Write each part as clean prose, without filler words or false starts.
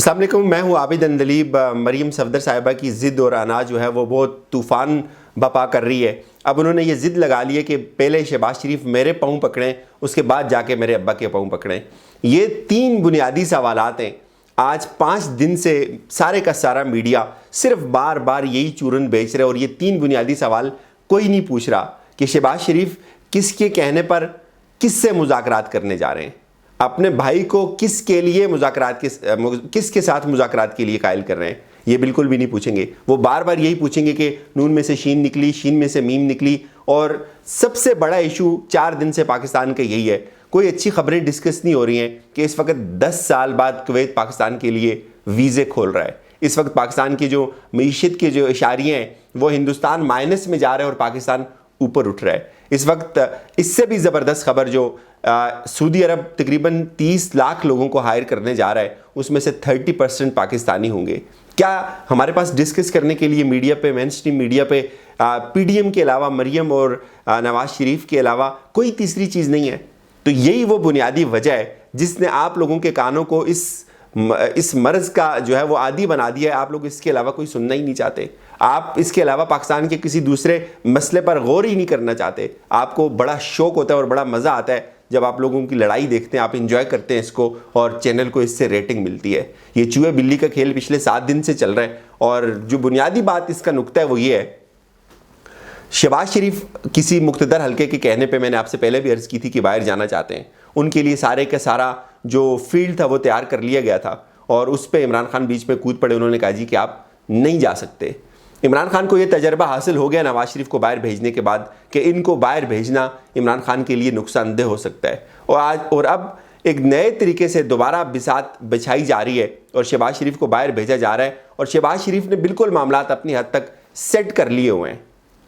السلام علیکم، میں ہوں عابد اندلیب۔ مریم صفدر صاحبہ کی ضد اور انا جو ہے وہ بہت طوفان بپا کر رہی ہے۔ اب انہوں نے یہ ضد لگا لی ہے کہ پہلے شہباز شریف میرے پاؤں پکڑیں، اس کے بعد جا کے میرے ابا کے پاؤں پکڑیں۔ یہ تین بنیادی سوالات ہیں۔ آج 5 دن سے سارے کا سارا میڈیا صرف بار بار یہی چورن بیچ رہے، اور یہ تین بنیادی سوال کوئی نہیں پوچھ رہا کہ شہباز شریف کس کے کہنے پر کس سے مذاکرات کرنے جا رہے ہیں، اپنے بھائی کو کس کے لیے کس کے ساتھ مذاکرات کے لیے قائل کر رہے ہیں، یہ بالکل بھی نہیں پوچھیں گے۔ وہ بار بار یہی پوچھیں گے کہ نون میں سے شین نکلی، شین میں سے میم نکلی، اور سب سے بڑا ایشو 4 دن سے پاکستان کا یہی ہے۔ کوئی اچھی خبریں ڈسکس نہیں ہو رہی ہیں کہ اس وقت 10 سال بعد کویت پاکستان کے لیے ویزے کھول رہا ہے۔ اس وقت پاکستان کی جو معیشت کے جو اشاریے ہیں وہ ہندوستان مائنس میں جا رہے ہیں اور پاکستان اوپر اٹھ رہا ہے۔ اس وقت اس سے بھی زبردست خبر جو سعودی عرب تقریباً 30 لاکھ لوگوں کو ہائر کرنے جا رہا ہے، اس میں سے 30% پاکستانی ہوں گے۔ کیا ہمارے پاس ڈسکس کرنے کے لیے میڈیا پہ، مین اسٹریم میڈیا پہ، پی ڈی ایم کے علاوہ، مریم اور نواز شریف کے علاوہ کوئی تیسری چیز نہیں ہے؟ تو یہی وہ بنیادی وجہ ہے جس نے آپ لوگوں کے کانوں کو اس مرض کا جو ہے وہ عادی بنا دیا ہے۔ آپ لوگ اس کے علاوہ کوئی سننا ہی نہیں چاہتے، آپ اس کے علاوہ پاکستان کے کسی دوسرے مسئلے پر غور ہی نہیں کرنا چاہتے۔ آپ کو بڑا شوق ہوتا ہے اور بڑا مزہ آتا ہے جب آپ لوگوں کی لڑائی دیکھتے ہیں، آپ انجوائے کرتے ہیں اس کو، اور چینل کو اس سے ریٹنگ ملتی ہے۔ یہ چوہے بلی کا کھیل پچھلے 7 دن سے چل رہا ہے، اور جو بنیادی بات اس کا نقطہ ہے وہ یہ ہے، شہباز شریف کسی مقتدر حلقے کے کہنے پہ، میں نے آپ سے پہلے بھی عرض کی تھی کہ باہر جانا چاہتے ہیں، ان کے لیے سارے کا سارا جو فیلڈ تھا وہ تیار کر لیا گیا تھا، اور اس پہ عمران خان بیچ میں کود پڑے۔ انہوں نے کہا جی کہ آپ نہیں جا سکتے۔ عمران خان کو یہ تجربہ حاصل ہو گیا نواز شریف کو باہر بھیجنے کے بعد کہ ان کو باہر بھیجنا عمران خان کے لیے نقصان دہ ہو سکتا ہے، اور اب ایک نئے طریقے سے دوبارہ بساط بچھائی جا رہی ہے اور شہباز شریف کو باہر بھیجا جا رہا ہے، اور شہباز شریف نے بالکل معاملات اپنی حد تک سیٹ کر لیے ہوئے ہیں۔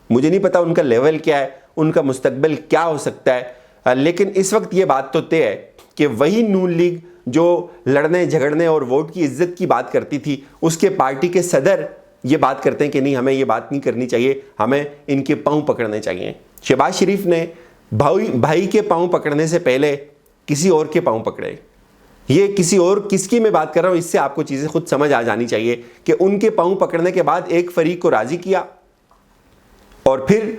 مجھے نہیں پتا ان کا لیول کیا ہے، ان کا مستقبل کیا ہو سکتا ہے، لیکن اس وقت یہ بات تو طے ہے کہ وہی نون لیگ جو لڑنے جھگڑنے اور ووٹ کی عزت کی بات کرتی تھی، اس کے پارٹی کے صدر یہ بات کرتے ہیں کہ نہیں، ہمیں یہ بات نہیں کرنی چاہیے، ہمیں ان کے پاؤں پکڑنے چاہیے۔ شہباز شریف نے بھائی کے پاؤں پکڑنے سے پہلے کسی اور کے پاؤں پکڑے۔ یہ کسی اور کس کی میں بات کر رہا ہوں، اس سے آپ کو چیزیں خود سمجھ آ جانی چاہیے کہ ان کے پاؤں پکڑنے کے بعد ایک فریق کو راضی کیا، اور پھر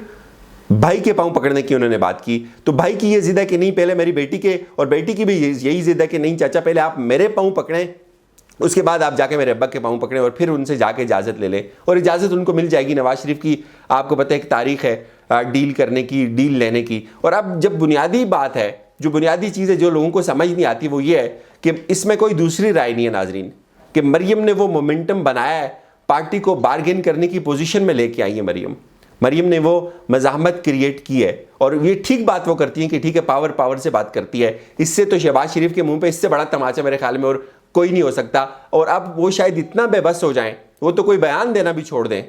بھائی کے پاؤں پکڑنے کی انہوں نے بات کی۔ تو بھائی کی یہ ضد ہے کہ نہیں، پہلے میری بیٹی کے، اور بیٹی کی بھی یہی ضد ہے کہ نہیں چاچا، پہلے آپ میرے پاؤں پکڑیں، اس کے بعد آپ جا کے میرے ابا کے پاؤں پکڑیں، اور پھر ان سے جا کے اجازت لے لیں، اور اجازت ان کو مل جائے گی۔ نواز شریف کی آپ کو پتہ ہے ایک تاریخ ہے ڈیل کرنے کی، ڈیل لینے کی۔ اور اب جب بنیادی بات ہے، جو بنیادی چیز ہے جو لوگوں کو سمجھ نہیں آتی، وہ یہ ہے کہ اس میں کوئی دوسری رائے نہیں ہے ناظرین، کہ مریم نے وہ مومنٹم بنایا ہے، پارٹی کو بارگین کرنے کی پوزیشن میں لے کے آئی ہے مریم نے وہ مزاحمت کریٹ کی ہے، اور یہ ٹھیک بات وہ کرتی ہیں کہ ٹھیک ہے، پاور سے بات کرتی ہے۔ اس سے تو شہباز شریف کے منہ پہ اس سے بڑا تماچا میرے خیال میں اور کوئی نہیں ہو سکتا، اور اب وہ شاید اتنا بے بس ہو جائیں، وہ تو کوئی بیان دینا بھی چھوڑ دیں۔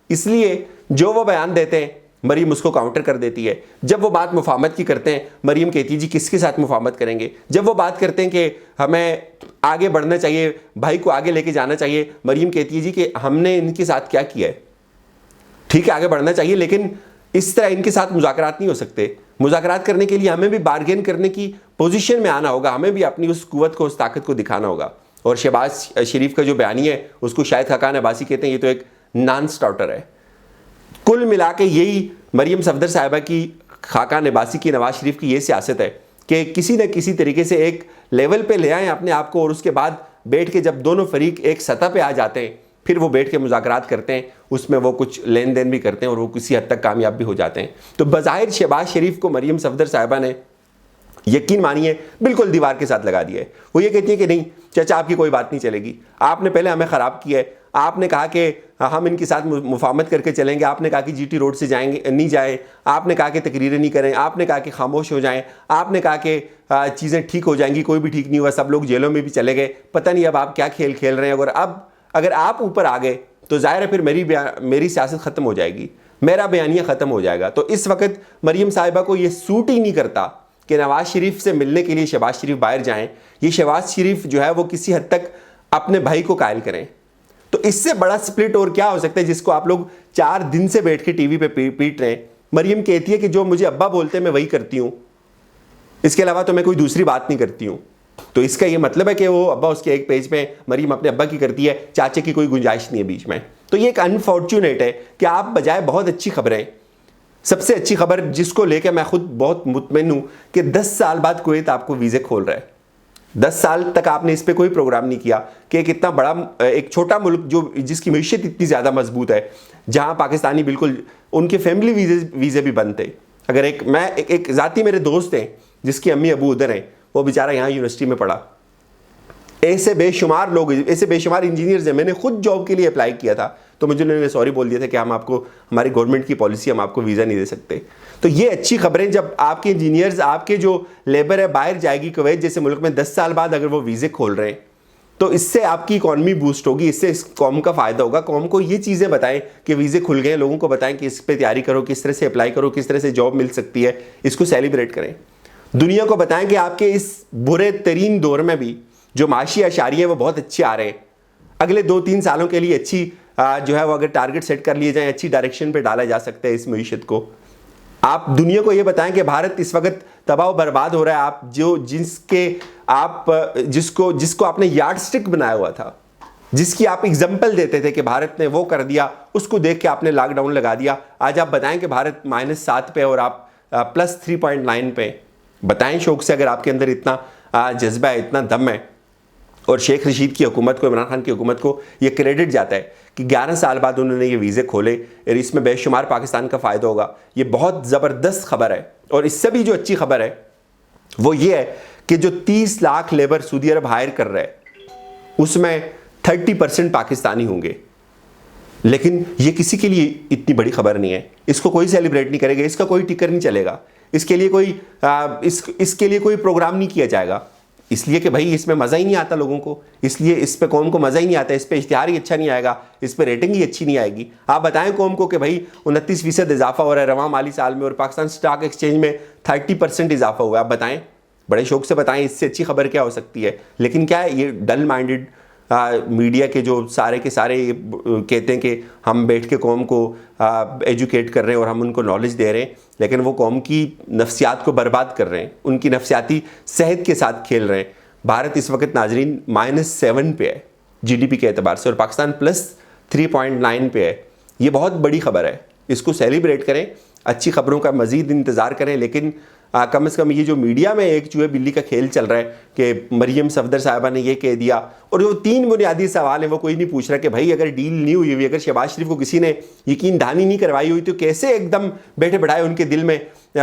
اس لیے جو وہ بیان دیتے ہیں مریم اس کو کاؤنٹر کر دیتی ہے۔ جب وہ بات مفاہمت کی کرتے ہیں، مریم کہتی ہے جی کس کے ساتھ مفاہمت کریں گے۔ جب وہ بات کرتے ہیں کہ ہمیں آگے بڑھنا چاہیے، بھائی کو آگے لے کے جانا چاہیے، مریم کہتی ہے جی کہ ہم نے ان کے ساتھ کیا کیا ہے، ٹھیک ہے آگے بڑھنا چاہیے، لیکن اس طرح ان کے ساتھ مذاکرات نہیں ہو سکتے۔ مذاکرات کرنے کے لیے ہمیں بھی بارگین کرنے کی پوزیشن میں آنا ہوگا، ہمیں بھی اپنی اس قوت کو، اس طاقت کو دکھانا ہوگا۔ اور شہباز شریف کا جو بیانیہ ہے اس کو شاید خاقان عباسی کہتے ہیں، یہ تو ایک نان سٹارٹر ہے۔ کل ملا کے یہی مریم صفدر صاحبہ کی، خاقان عباسی کی، نواز شریف کی یہ سیاست ہے کہ کسی نہ کسی طریقے سے ایک لیول پہ لے آئیں اپنے آپ کو، اور اس کے بعد بیٹھ کے جب دونوں فریق ایک سطح پہ آ جاتے ہیں، پھر وہ بیٹھ کے مذاکرات کرتے ہیں، اس میں وہ کچھ لین دین بھی کرتے ہیں، اور وہ کسی حد تک کامیاب بھی ہو جاتے ہیں۔ تو بظاہر شہباز شریف کو مریم صفدر صاحبہ نے یقین مانیے بالکل دیوار کے ساتھ لگا دیا ہے۔ وہ یہ کہتی ہیں کہ نہیں چچا آپ کی کوئی بات نہیں چلے گی، آپ نے پہلے ہمیں خراب کیا ہے، آپ نے کہا کہ ہم ان کے ساتھ مفاہمت کر کے چلیں گے، آپ نے کہا کہ جی ٹی روڈ سے جائیں گے نہیں جائیں، آپ نے کہا کہ تقریریں نہیں کریں، آپ نے کہا کہ خاموش ہو جائیں، آپ نے کہا کہ چیزیں ٹھیک ہو جائیں گی، کوئی بھی ٹھیک نہیں ہوا، سب لوگ جیلوں میں بھی چلے گئے، پتہ نہیں اب آپ کیا کھیل کھیل رہے ہیں۔ اگر آپ اوپر آ گئے تو ظاہر ہے پھر میری سیاست ختم ہو جائے گی، میرا بیانیہ ختم ہو جائے گا۔ تو اس وقت مریم صاحبہ کو یہ سوٹ ہی نہیں کرتا کہ نواز شریف سے ملنے کے لیے شہباز شریف باہر جائیں، یہ شہباز شریف جو ہے وہ کسی حد تک اپنے بھائی کو قائل کریں۔ تو اس سے بڑا سپلٹ اور کیا ہو سکتا ہے جس کو آپ لوگ 4 دن سے بیٹھ کے ٹی وی پہ پیٹ رہے ہیں۔ مریم کہتی ہے کہ جو مجھے ابا بولتے ہیں میں وہی کرتی ہوں، اس کے علاوہ تو میں کوئی دوسری بات نہیں کرتی ہوں۔ تو اس کا یہ مطلب ہے کہ وہ ابا اس کے ایک پیج پہ مریم اپنے ابا کی کرتی ہے, چاچے کی کوئی گنجائش نہیں ہے بیچ میں. تو یہ ایک انفارچونیٹ ہے کہ آپ بجائے بہت اچھی خبریں, سب سے اچھی خبر جس کو لے کے میں خود بہت مطمئن ہوں کہ 10 سال بعد کویت آپ کو ویزے کھول رہا ہے. 10 سال تک آپ نے اس پہ کوئی پروگرام نہیں کیا کہ ایک اتنا بڑا ایک چھوٹا ملک جو جس کی معیشت اتنی زیادہ مضبوط ہے, جہاں پاکستانی بالکل ان کے فیملی ویزے بھی بند تھے. اگر ایک ذاتی میرے دوست ہیں جس کی امی ابو ادھر ہیں, وہ بیچارہ یہاں یونیورسٹی میں پڑھا. ایسے بے شمار لوگ, ایسے بے شمار انجینئرز ہیں. میں نے خود جاب کے لیے اپلائی کیا تھا تو مجھے انہوں نے سوری بول دیا تھا کہ ہم آپ کو, ہماری گورنمنٹ کی پالیسی, ہم آپ کو ویزا نہیں دے سکتے. تو یہ اچھی خبریں جب آپ کے انجینئرز, آپ کے جو لیبر ہے باہر جائے گی کویت جیسے ملک میں 10 سال بعد اگر وہ ویزے کھول رہے ہیں, تو اس سے آپ کی اکانومی بوسٹ ہوگی, اس سے اس قوم کا فائدہ ہوگا. قوم کو یہ چیزیں بتائیں کہ ویزے کھل گئے, لوگوں کو بتائیں کہ اس پہ تیاری کرو, کس طرح سے اپلائی کرو, کس طرح سے جاب مل سکتی ہے, اس کو سیلیبریٹ کریں. دنیا کو بتائیں کہ آپ کے اس برے ترین دور میں بھی جو معاشی اشاریے وہ بہت اچھے آ رہے ہیں. اگلے 2-3 سالوں کے لیے اچھی جو ہے وہ اگر ٹارگٹ سیٹ کر لیے جائیں, اچھی ڈائریکشن پہ ڈالا جا سکتا ہے اس معیشت کو. آپ دنیا کو یہ بتائیں کہ بھارت اس وقت تباہ و برباد ہو رہا ہے. آپ جس کو آپ نے یارڈ سٹک بنایا ہوا تھا, جس کی آپ اگزامپل دیتے تھے کہ بھارت نے وہ کر دیا, اس کو دیکھ کے آپ نے لاک ڈاؤن لگا دیا. آج آپ بتائیں کہ بھارت -7 پہ اور آپ +3.9 پہ. بتائیں شوق سے, اگر آپ کے اندر اتنا جذبہ ہے, اتنا دم ہے. اور شیخ رشید کی حکومت کو, عمران خان کی حکومت کو یہ کریڈٹ جاتا ہے کہ 11 سال بعد انہوں نے یہ ویزے کھولے, اور اس میں بے شمار پاکستان کا فائدہ ہوگا. یہ بہت زبردست خبر ہے. اور اس سے بھی جو اچھی خبر ہے وہ یہ ہے کہ جو 30 لاکھ لیبر سعودی عرب ہائر کر رہا ہے, اس میں 30% پاکستانی ہوں گے. لیکن یہ کسی کے لیے اتنی بڑی خبر نہیں ہے. اس کو کوئی سیلیبریٹ نہیں کرے گا, اس کا کوئی ٹکر نہیں چلے گا, اس کے لیے کوئی پروگرام نہیں کیا جائے گا. اس لیے کہ بھائی اس میں مزہ ہی نہیں آتا لوگوں کو, اس لیے اس پہ قوم کو مزہ ہی نہیں آتا, اس پہ اشتہار ہی اچھا نہیں آئے گا, اس پہ ریٹنگ ہی اچھی نہیں آئے گی. آپ بتائیں قوم کو کہ بھائی 29% اضافہ ہو رہا ہے رواں مالی سال میں, اور پاکستان سٹاک ایکسچینج میں 30% اضافہ ہوا ہے. آپ بتائیں, بڑے شوق سے بتائیں, اس سے اچھی خبر کیا ہو سکتی ہے. لیکن کیا ہے, یہ ڈل مائنڈڈ میڈیا کے جو سارے کے سارے کہتے ہیں کہ ہم بیٹھ کے قوم کو ایجوکیٹ کر رہے ہیں اور ہم ان کو نالج دے رہے ہیں, لیکن وہ قوم کی نفسیات کو برباد کر رہے ہیں, ان کی نفسیاتی صحت کے ساتھ کھیل رہے ہیں. بھارت اس وقت ناظرین -7 پہ ہے GDP کے اعتبار سے, اور پاکستان +3.9 پہ ہے. یہ بہت بڑی خبر ہے, اس کو سیلیبریٹ کریں, اچھی خبروں کا مزید انتظار کریں. لیکن کم از کم یہ جو میڈیا میں ایک چوہے بلی کا کھیل چل رہا ہے کہ مریم صفدر صاحبہ نے یہ کہہ دیا, اور جو 3 بنیادی سوال ہیں وہ کوئی نہیں پوچھ رہا کہ بھائی اگر ڈیل نہیں ہوئی ہوئی, اگر شہباز شریف کو کسی نے یقین دہانی نہیں کروائی ہوئی, تو کیسے ایک دم بیٹھے بٹھائے ان کے دل میں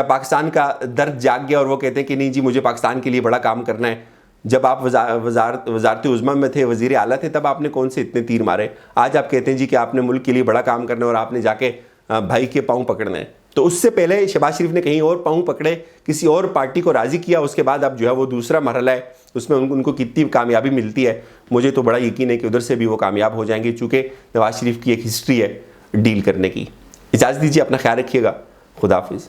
پاکستان کا درد جاگ گیا اور وہ کہتے ہیں کہ نہیں جی مجھے پاکستان کے لیے بڑا کام کرنا ہے. جب آپ وزارت عظمیٰ میں تھے, وزیر اعلیٰ تھے, تب آپ نے کون سے اتنے تیر مارے؟ آج آپ کہتے ہیں جی کہ آپ نے ملک کے لیے بڑا کام کرنا ہے اور آپ نے جا کے بھائی کے پاؤں پکڑنا ہے. تو اس سے پہلے شہباز شریف نے کہیں اور پاؤں پکڑے, کسی اور پارٹی کو راضی کیا, اس کے بعد اب جو ہے وہ دوسرا مرحلہ ہے, اس میں ان کو کتنی کامیابی ملتی ہے. مجھے تو بڑا یقین ہے کہ ادھر سے بھی وہ کامیاب ہو جائیں گے, چونکہ نواز شریف کی ایک ہسٹری ہے ڈیل کرنے کی. اجازت دیجیے, اپنا خیال رکھیے گا. خدا حافظ.